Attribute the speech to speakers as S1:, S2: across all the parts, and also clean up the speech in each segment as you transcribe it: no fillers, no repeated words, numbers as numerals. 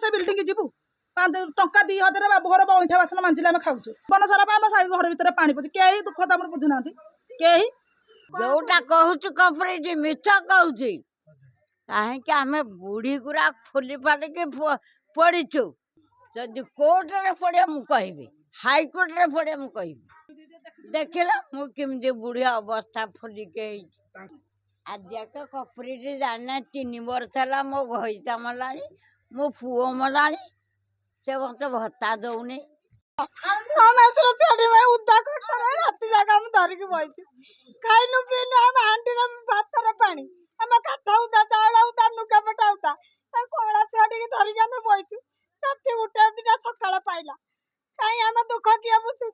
S1: से बिल्डिंग जीवु टंका 2000 बाबू घर बईठा बासन मांझिले आम खाऊ बन सारा घर भितर पानी पचे कई दुख तुम बुझुना कई
S2: जोटा कहूँ कपड़े मिछ कहूँ कहीं आम बुढ़ी गुरा फुली फाटिक पड़ीचु जदि कोर्ट रे पड़े मुझे हाईकोर्ट रे पड़े मुझे देखल मुझे बुढ़ी अवस्था फुलिके आज कपड़ी जाना 3 वर्ष है मो घईता मला मो पुओ मला से मत भत्ता दौनी
S3: राति जाक धरिकी बही खाइनु पीनु आम हांडी भातर पानी आम काठ उदा चाउल उदा लुगापटा उदा कला छुआ टी धरिकी आम बहीचु राति 1-2 सकाल पाइला कहीं आम दुख किए बुझु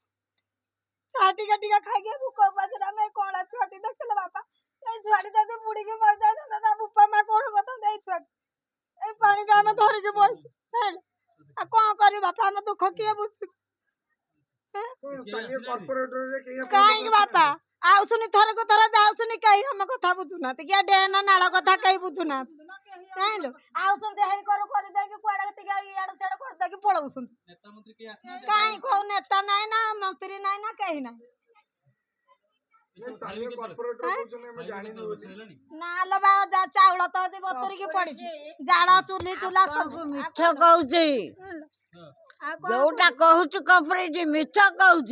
S3: चाह टिका खाई भूक उपास आम कला छुआ देखल बापा छुआटी तो बुड़ी की मर जाए बुपा माँ कौन कथा छुआ पानी आम धरिकी बहीचु कौन कर बापा आम दुख किए बुझु कहीं बापा आउसुनी थर को थर जाऊसुनी कहीं हम कथा बुझुना क्या डेना नाल कथा कहीं बुझुना कहीं लो आउसन देहई करू कर दे कि कुआडा टिका याड छाड़ कर दे कि पळौसुन नेता मंत्री के आसी कहीं को नेता नाही ना मंत्री नाही ना कहीं नाही स्थानीय कॉर्पोरेटर बुझुने में जानि न ना लबा जा चावल तो दे बतरी की पड़ी जाड़ा चुली चुला सब
S2: मिछ कहूँ जोटा कहूँ कपड़े मिछ कहूँ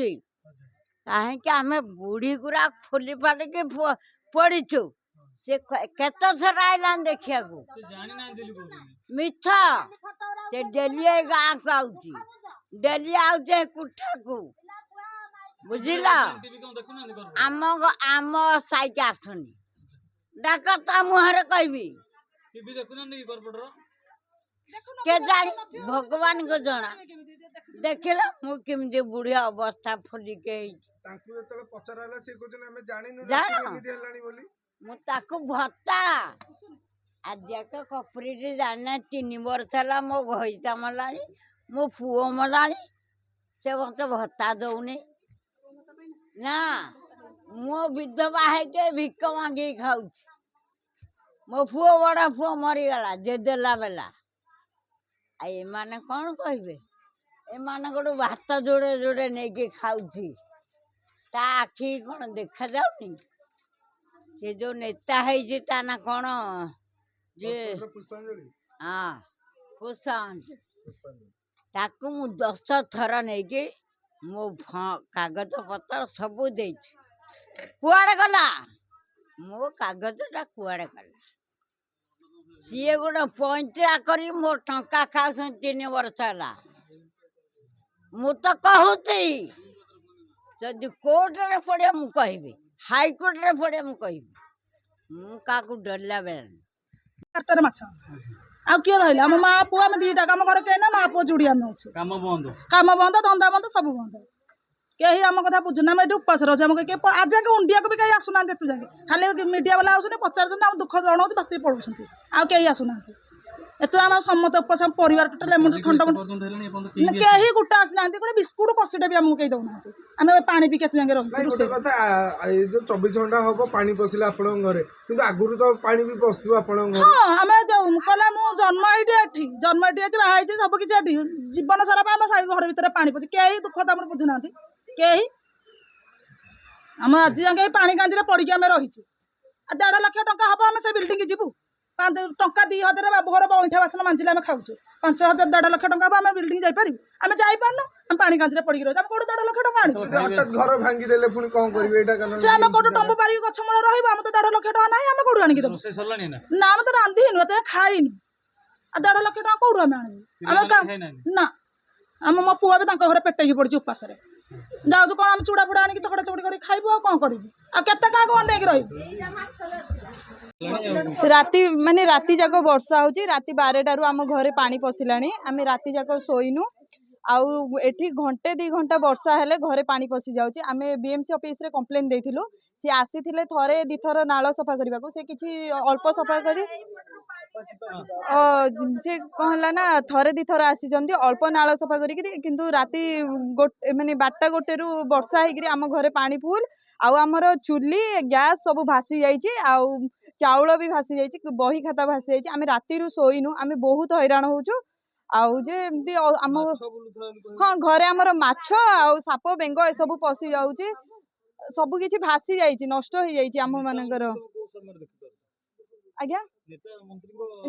S2: कहीं आम बुढ़ी गुरा फुली फाटिक पड़ीचु से केत थर आईला देखिया मिछ से डेली गाँ को आउची डेली आउचे कुठा को बुझिल आम आम साइक आसुनी डाक ता मुहर कहबी के जानी भगवान को जना देखल मुझे बुढ़िया अवस्था फुलिके भत्ता आज कपड़ी जाना 3 वर्ष है मो घईता मला मो पुओ मला से मत भत्ता दौनी ना मो विधवा है के भिक मांगी खाऊ मो पुओ बड़ा पुओ मरीगला जे देला बेला एमाने कौन कहे एमान गोटे भात जोड़े जोड़े नहीं खाऊी ता आखि कौन देखा जाऊनी से जो नेता है ता ना कौन जे हाँ पुष्पांजलि ताकू मु 10 थर नहीं मो कागज पत्र सब दे कुआड़े गला मो कागजटा कुआड़े गला सी गोटे पैंतरा कर मो टंका खाऊ 3 वर्ष है मु तो कहूँ जदि कोर्ट रे पड़े मुझे हाईकोर्ट रे पड़े मुझे क्या डरला बेला
S1: माछ आ किए धरला आम माँ पुआ आम 2टा कम कर कहीं माँ पुआ जोड़ी आम काम बंद धंदा बंद सब बंद कहीं आम कथा बुझुना ये उपास रही आम आज जाके इंडिया को भी कहीं आसुना तू जाके खाली मीडिया वाला आसुन पचार आम दुख जनाऊँ बस पड़ोस आउ कहीं आसुना एत आम समस्त उपास परिवार टोटाल खंड कहीं गोटे आसना गोटे बिस्कुट कषीटा भी आमको कहीं दौना आम पानी भी केत जाके रही
S4: 24 घंटा हम पानी पशिला घरे आगुरी तो पानी भी पशु
S1: हाँ आम कहला मु जन्म ये जन्म ये बाहर सब किसी जीवन सारा आम घर भितर पानी पचे कई दुख तुम बुझुना कहीं आम आज जाके पानी कांजी पड़ी आम रही 1.5 लाख टंका हम आम से बिल्डिंग जीवु टंका 2000 बाबू घर बईठा बासन मांझिले आम खाऊ 5000 1.5 लाख टंका आम बिल्डिंग जापर आम जापारनु आम पानी कांजी पड़ी रही कौट 1.5 लाख टंका
S4: घर भांगी पुणी कौन कर
S1: आम कौट टंबू पारिक गछ मूल रही आम तो 1.5 लाख टका ना आम कौट आणिक देव ना आम तो रांधिनु खाइनु 1.5 लाख टका कौट आम आणु ना आम मो पुआ भी घर पेटेकी पड़ी उपास जाऊ कौन आम चूड़ा फुड़ा आनिक चकड़ा चकड़ी कर खाइबू कौन करू आते क्या अनेक रही
S3: राति माने राति जाक वर्षा होची राति 12टारू आम घरे पानी पशिलानी आम राति जाक शोइनु आउ एठी घंटे 2 घंटा वर्षा हेले घरे पानी पशि जाउची आम बीएमसी ऑफिस रे कंप्लेन देथिलु सी आसीथिले थरे 2 थर नाଳ सफा करबाकू से किछि अल्प सफा करी से कहला ना थरे 2 थर आसी जंदी अल्प नाଳ सफा करी किंतु राति माने 12टा 1 वर्षा हेगिरी आम घरे पानी फुल आउ आमर चुली गैस सब भासी जाइछि आउ चाउल भी भासी जाइछि बही खाता भासी जाइछि आम राति शोइनु आम बहुत हैरान होचु
S5: आउ जे एमती आम हाँ घरे आमर माछ आउ साप बेंग ए सब पशि जाउची सब किछि भासी जाइछि नष्ट हो जाइछि आम मानकर आज्ञा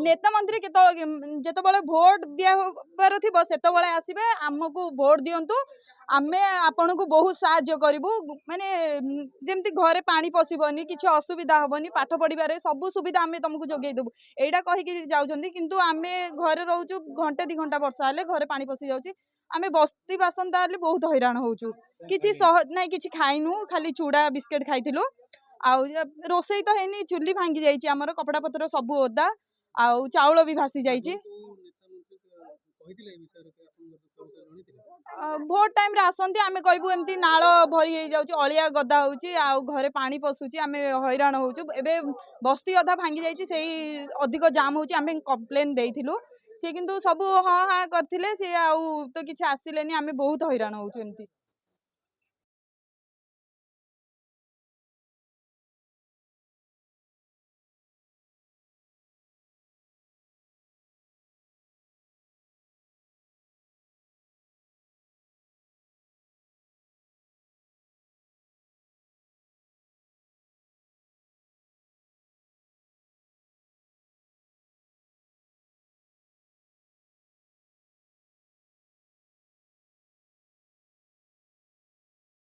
S5: नेता मंत्री जेतबळे भोट दिया होबार थिबो सेतबळे आसीबे हमकु भोट दियंतु आमे आपन को बहुत साहाय्य करिवु माने जेमती घरे पानी पसिबनी किछि असुविधा होबनी पाठ पढिबारे सब सुविधा आमे तुमको जोगै देबु एडा कहि कि जाउछंती किंतु आमे घरे रहउछु घंटे 2 घंटा वर्षा हेले घरे पानी पसि जाउछि आमे बस्ती बासंदा हेले बहुत हैरान होउछु किछि सहज नै किछि खाइनु खाली चूड़ा बिस्किट खाइथिलु आउ रोसई तो हैनी चुली भांगी जाइछि हमर कपड़ा पत्र सब ओदा आउ चाउल भी भासी जाइछि भोट टाइम रे आसंती आमे कहबू एमती नाळ भरी हे जाउची अलिया गदा होउची आ घरे पानी पसुची आमे हैरान होउछु एबे बस्ती अधा भांगी जाइछि सेही अधिक जाम होउची आमे कंप्लेन देइथिलु से किंतु सब हाँ हाँ करथिले से आउ तो किछि आसिलेनी आमे बहुत हैरान होउछु एमती